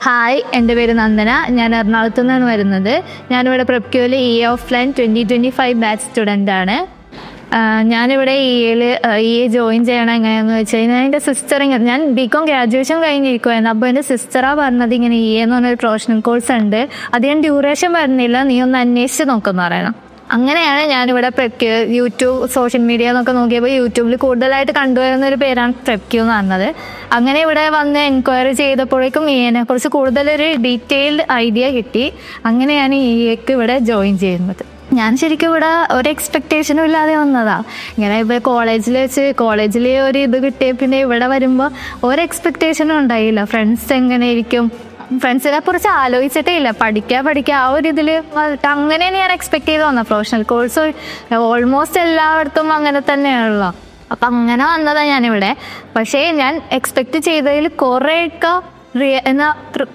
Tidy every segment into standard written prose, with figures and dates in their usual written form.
Hi, എൻ്റെ പേര് നന്ദന. ഞാൻ എറണാകുളത്തു നിന്നാണ് വരുന്നത്. ഞാനിവിടെ പ്രെപ്ക്യൂവിൽ ഓഫ്ലൈൻ 2025 ബാച്ച് സ്റ്റുഡൻ്റ് ആണ്. ഞാനിവിടെ ജോയിൻ ചെയ്യണം എങ്ങനെയാണെന്ന് വെച്ച് കഴിഞ്ഞാൽ എൻ്റെ സിസ്റ്റർ ഞാൻ ബികോം ഗ്രാജുവേഷൻ കഴിഞ്ഞിരിക്കുമായിരുന്നു. അപ്പോൾ എൻ്റെ സിസ്റ്ററാണ് പറഞ്ഞത് ഇങ്ങനെ എന്ന് പറഞ്ഞൊരു പ്രൊഫഷണൽ കോഴ്സ് ഉണ്ട്, അധികം ഡ്യൂറേഷൻ വരുന്നില്ല, നീ ഒന്ന് അന്വേഷിച്ച് നോക്കുമെന്ന് പറയണം. അങ്ങനെയാണ് ഞാനിവിടെ യൂട്യൂബ് സോഷ്യൽ മീഡിയ എന്നൊക്കെ നോക്കിയപ്പോൾ യൂട്യൂബിൽ കൂടുതലായിട്ട് കണ്ടുവരുന്ന ഒരു പേരാണ് പ്രെപ്ക്യൂ എന്ന് പറഞ്ഞത്. അങ്ങനെ ഇവിടെ വന്ന് എൻക്വയറി ചെയ്തപ്പോഴേക്കും ഇതിനെക്കുറിച്ച് കൂടുതലൊരു ഡീറ്റെയിൽഡ് ഐഡിയ കിട്ടി. അങ്ങനെയാണ് ഇവിടെ ജോയിൻ ചെയ്യുന്നത്. ഞാൻ ശരിക്കും ഇവിടെ ഒരു എക്സ്പെക്റ്റേഷനും ഇല്ലാതെ വന്നതാണ്. ഇങ്ങനെ ഇപ്പോൾ കോളേജിൽ ഒരു ഇത് കിട്ടിയ പിന്നെ ഇവിടെ വരുമ്പോൾ ഒരു എക്സ്പെക്റ്റേഷനും ഉണ്ടായില്ല. ഫ്രണ്ട്സ് എങ്ങനെയായിരിക്കും, ഫ്രണ്ട്സിനെ കുറിച്ച് ആലോചിച്ചിട്ടേ ഇല്ല. പഠിക്കുക ആ ഒരു ഇതിൽ അങ്ങനെയാണ് ഞാൻ എക്സ്പെക്ട് ചെയ്ത് വന്നത്. പ്രൊഫഷണൽ കോഴ്സ് ഓൾമോസ്റ്റ് എല്ലായിടത്തും അങ്ങനെ തന്നെയാണല്ലോ. അപ്പം അങ്ങനെ വന്നതാണ് ഞാനിവിടെ. പക്ഷേ ഞാൻ എക്സ്പെക്ട് ചെയ്തതിൽ കുറേയൊക്കെ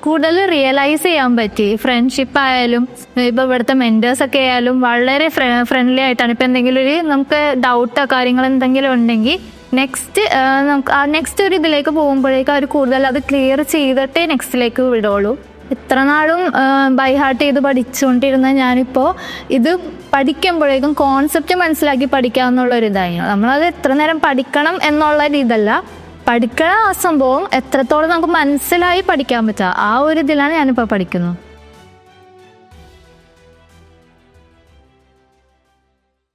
കൂടുതൽ റിയലൈസ് ചെയ്യാൻ പറ്റി. ഫ്രണ്ട്ഷിപ്പ് ആയാലും ഇപ്പോൾ ഇവിടുത്തെ മെൻറ്റേഴ്സൊക്കെ ആയാലും വളരെ ഫ്രണ്ട്ലി ആയിട്ടാണ്. ഇപ്പം എന്തെങ്കിലും നമുക്ക് ഡൗട്ടോ കാര്യങ്ങൾ എന്തെങ്കിലും ഉണ്ടെങ്കിൽ നെക്സ്റ്റ് ഒരു ഇതിലേക്ക് പോകുമ്പോഴേക്കും അവർ കൂടുതൽ അത് ക്ലിയർ ചെയ്തിട്ടേ നെക്സ്റ്റിലേക്ക് വിടുള്ളൂ. ഇത്ര നാളും ബൈ ഹാർട്ട് ചെയ്ത് പഠിച്ചുകൊണ്ടിരുന്ന ഞാനിപ്പോൾ ഇത് പഠിക്കുമ്പോഴേക്കും കോൺസെപ്റ്റ് മനസ്സിലാക്കി പഠിക്കാമെന്നുള്ളൊരിതായിരുന്നു. നമ്മളത് എത്ര നേരം പഠിക്കണം എന്നുള്ളൊരിതല്ല, പഠിക്കണ ആ സംഭവം എത്രത്തോളം നമുക്ക് മനസ്സിലായി പഠിക്കാൻ പറ്റുക, ആ ഒരു ഇതിലാണ് ഞാനിപ്പോൾ പഠിക്കുന്നത്.